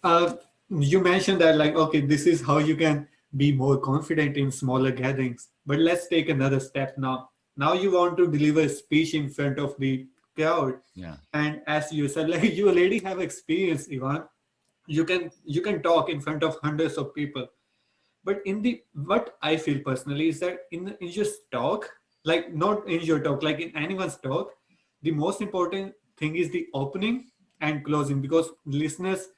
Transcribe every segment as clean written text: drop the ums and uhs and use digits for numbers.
uh, you mentioned that like, okay, this is how you can be more confident in smaller gatherings. But let's take another step now. Now you want to deliver a speech in front of the crowd, Yeah. and as you said, like you already have experience, Ivan. You can talk in front of hundreds of people. But in the what I feel personally is that in just talk, like not in your talk, like in anyone's talk, the most important thing is the opening and closing, because listeners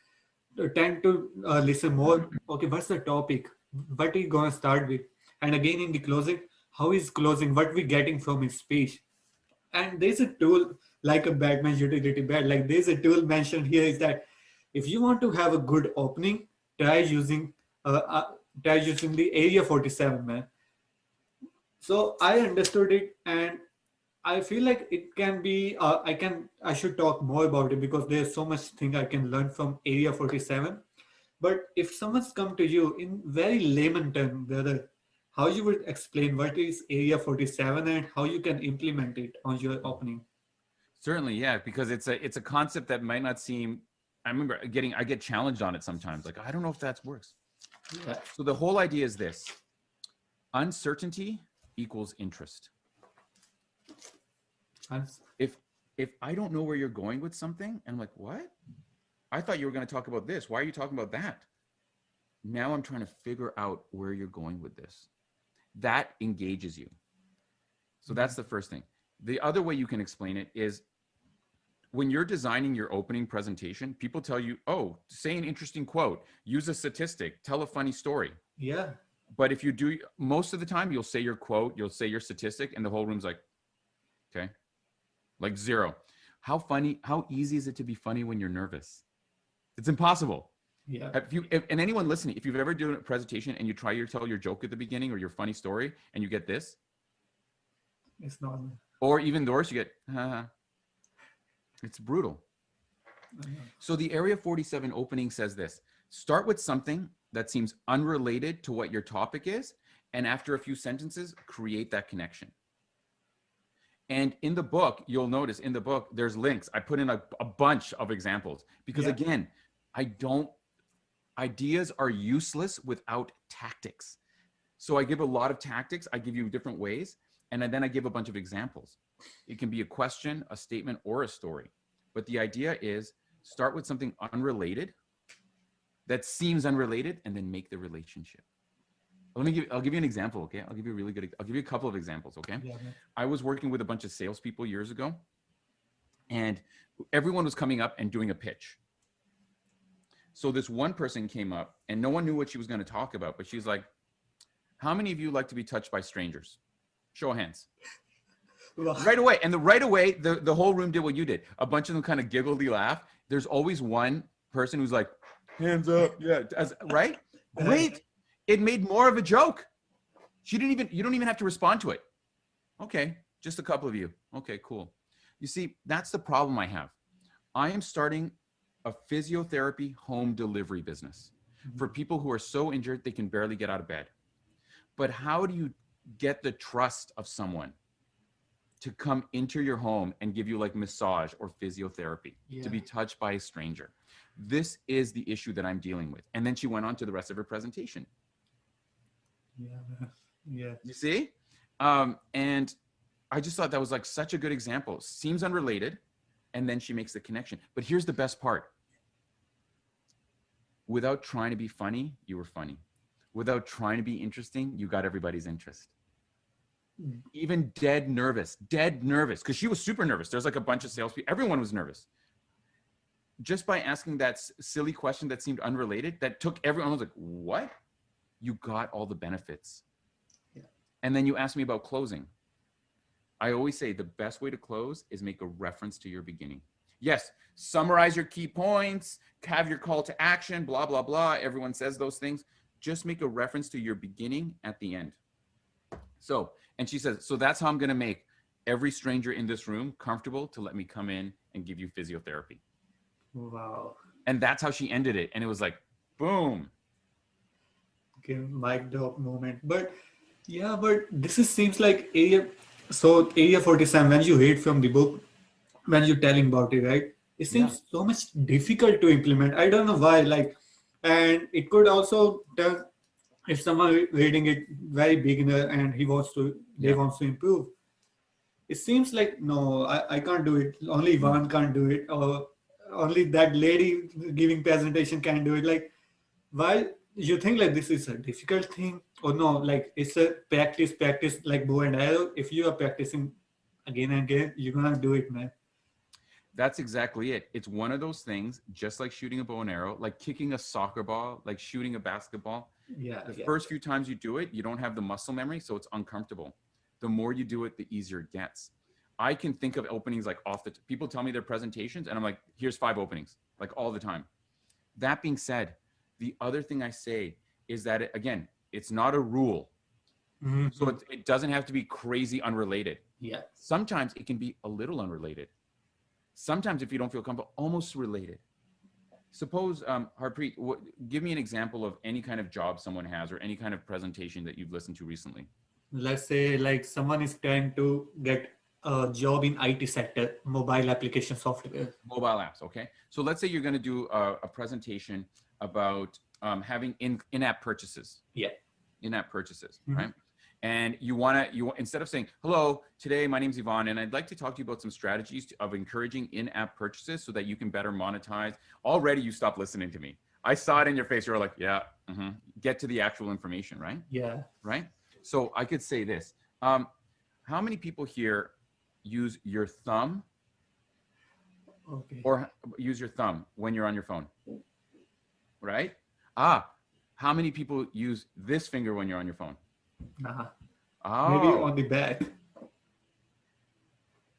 tend to listen more. Okay, what's the topic? What are you gonna start with? And again in the closing, how is closing? What we getting from his speech? And there's a tool like a Batman's utility belt. Like there's a tool mentioned here is that if you want to have a good opening, try using uh, uh, try using the Area 47, man. So I understood it, and I feel like it can be. I should talk more about it because there's so much thing I can learn from Area 47. But if someone's come to you in very layman term, brother, how you would explain what is Area 47 and how you can implement it on your opening? Certainly, yeah, because it's a concept that might not seem. I remember I get challenged on it sometimes. Like, I don't know if that works. Yeah. So the whole idea is this: uncertainty equals interest. Ans- If I don't know where you're going with something, and I'm like, what? I thought you were going to talk about this. Why are you talking about that? Now I'm trying to figure out where you're going with this. That engages you. So that's the first thing. The other way you can explain it is when you're designing your opening presentation, people tell you, oh, say an interesting quote, use a statistic, tell a funny story. Yeah. But if you do, most of the time, you'll say your quote, you'll say your statistic, and the whole room's like, okay, like zero. How easy is it to be funny when you're nervous? It's impossible. Yeah. And anyone listening, if you've ever done a presentation and you try to tell your joke at the beginning or your funny story and you get this, It's not. or even worse, you get, it's brutal. So the Area 47 opening says this: start with something that seems unrelated to what your topic is, and after a few sentences, create that connection. And in the book, you'll notice in the book, there's links. I put in a bunch of examples because again, ideas are useless without tactics. So I give a lot of tactics. I give you different ways. And then I give a bunch of examples. It can be a question, a statement, or a story. But the idea is start with something unrelated that seems unrelated and then make the relationship. I'll give you an example, okay? I'll give you a couple of examples, okay? Yeah, I was working with a bunch of salespeople years ago, and everyone was coming up and doing a pitch. So this one person came up and no one knew what she was going to talk about, but she's like, how many of you like to be touched by strangers? Show of hands. Right away. And right away, the whole room did what you did. A bunch of them kind of giggledy laugh. There's always one person who's like, hands up. Yeah. Right? Great. It made more of a joke. You don't even have to respond to it. Okay. Just a couple of you. Okay, cool. You see, that's the problem I have. I am starting a physiotherapy home delivery business for people who are so injured they can barely get out of bed. But how do you get the trust of someone to come into your home and give you like massage or physiotherapy, to be touched by a stranger? This is the issue that I'm dealing with. And then she went on to the rest of her presentation. Yeah. You see? And I just thought that was like such a good example. Seems unrelated. And then she makes the connection. But here's the best part. Without trying to be funny, you were funny. Without trying to be interesting, you got everybody's interest. Even dead nervous, because she was super nervous. There's like a bunch of salespeople. Everyone was nervous. Just by asking that silly question that seemed unrelated, that took everyone, was like, what? You got all the benefits. Yeah. And then you asked me about closing. I always say the best way to close is make a reference to your beginning. Yes, summarize your key points, have your call to action, blah, blah, blah. Everyone says those things. Just make a reference to your beginning at the end. So, and she says, so that's how I'm going to make every stranger in this room comfortable to let me come in and give you physiotherapy. Wow. And that's how she ended it. And it was like, boom. Okay, mic drop moment. But seems like Area 47, when you read from the book, when you're telling about it, right? it Yeah. seems so much difficult to implement. I don't know why. Like, and it could also tell if someone reading it very beginner and they Yeah. wants to improve. It seems like no, I can't do it. Only Mm. one can't do it, or only that lady giving presentation can do it. Like, why you think like this is a difficult thing, or no? Like it's a practice like bow and arrow. If you are practicing again and again, you're gonna do it, man. That's exactly it. It's one of those things, just like shooting a bow and arrow, like kicking a soccer ball, like shooting a basketball. Yeah, The yeah, first few times you do it, you don't have the muscle memory, so it's uncomfortable. The more you do it, the easier it gets. I can think of openings like people tell me their presentations, and I'm like, here's 5 openings, like all the time. That being said, the other thing I say is that, again, it's not a rule. Mhm. So it doesn't have to be crazy unrelated. Yeah. Sometimes it can be a little unrelated. Sometimes, if you don't feel comfortable, almost related. Suppose, Harpreet, give me an example of any kind of job someone has or any kind of presentation that you've listened to recently. Let's say like someone is trying to get a job in IT sector, mobile application software. Mobile apps, okay? So let's say you're going to do a presentation about having in-app purchases. Yeah. In-app purchases, Mhm. right? And you instead of saying, hello, today my name's Yvonne, and I'd like to talk to you about some strategies of encouraging in-app purchases so that you can better monetize. Already you stopped listening to me. I saw it in your face. You were like, yeah, get to the actual information, right? Yeah. Right? So I could say this. How many people here use your thumb Okay. or use your thumb when you're on your phone? Right? How many people use this finger when you're on your phone? Maybe Oh, on the back.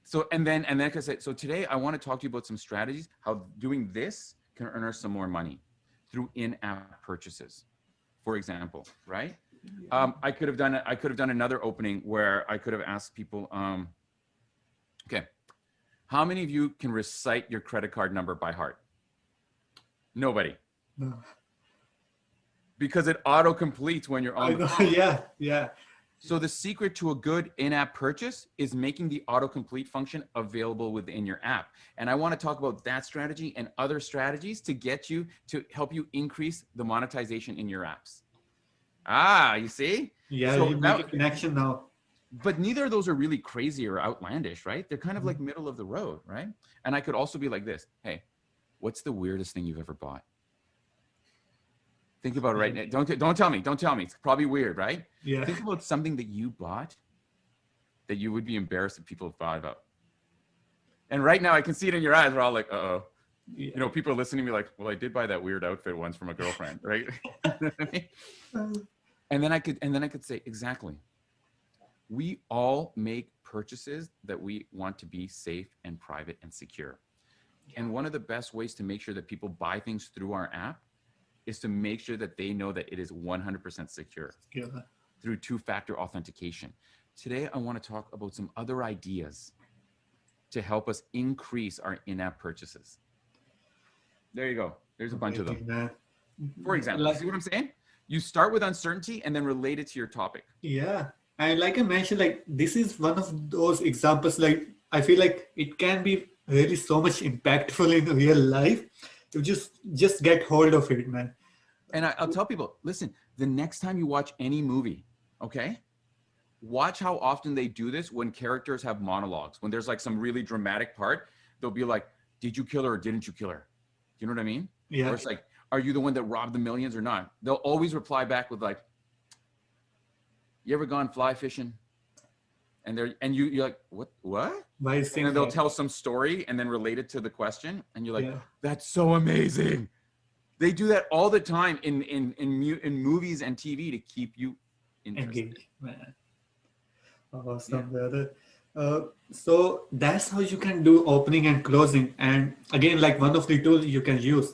so and then like I said, so today I want to talk to you about some strategies how doing this can earn us some more money through in-app purchases, for example, right? I could have done another opening where I could have asked people, okay, how many of you can recite your credit card number by heart? Nobody, No. because it auto completes when you're I on the know. phone. Yeah. Yeah. So the secret to a good in-app purchase is making the autocomplete function available within your app. And I want to talk about that strategy and other strategies to help you increase the monetization in your apps. You see? Yeah. So You make a connection now. but neither of those are really crazy or outlandish, right? They're kind of like middle of the road, right? And I could also be like this. Hey, what's the weirdest thing you've ever bought? Think about it right now. Don't tell me. It's probably weird, right? Yeah. Think about something that you bought that you would be embarrassed if people thought about. And right now I can see it in your eyes. We're all like, uh-oh. Yeah. You know, people are listening to me like, well, I did buy that weird outfit once from a girlfriend, right? And then I could say, exactly. We all make purchases that we want to be safe and private and secure. And one of the best ways to make sure that people buy things through our app is to make sure that they know that it is 100% secure through 2-factor authentication. Today, I want to talk about some other ideas to help us increase our in-app purchases. There you go. There's a bunch of them. For example, see what I'm saying? You start with uncertainty and then relate it to your topic. Yeah. And like I mentioned, like this is one of those examples, like I feel like it can be really so much impactful in real life. You just get hold of it, man. And I'll tell people, listen, the next time you watch any movie, okay, watch how often they do this when characters have monologues. When there's like some really dramatic part, they'll be like, did you kill her or didn't you kill her? Do you know what I mean? Yeah. Or it's like, are you the one that robbed the millions or not? They'll always reply back with like, you ever gone fly fishing? And you're like, what? Why is And then they'll tell some story and then relate it to the question. And you're like, Yeah. that's so amazing. They do that all the time in movies and TV to keep you interested. engaged, man? Awesome, brother. So that's how you can do opening and closing. And again, like one of the tools you can use